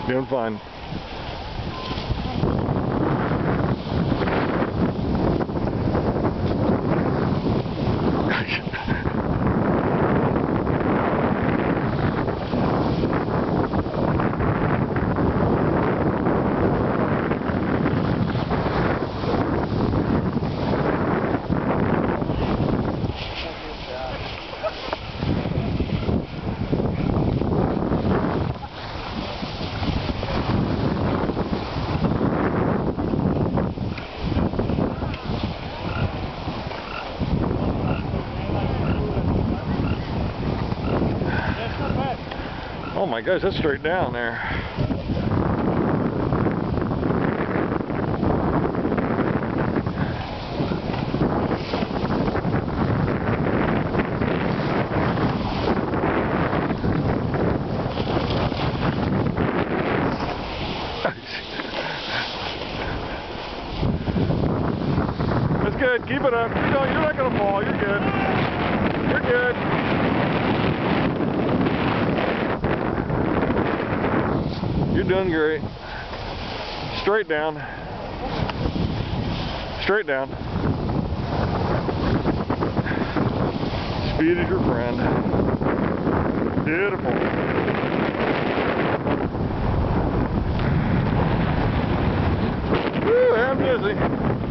Doing fine. Oh my gosh, that's straight down there. That's good. Keep it up. You're not going to fall. You're good. You're good. You're doing great. Straight down. Straight down. Speed is your friend. Beautiful. Woo, I'm dizzy.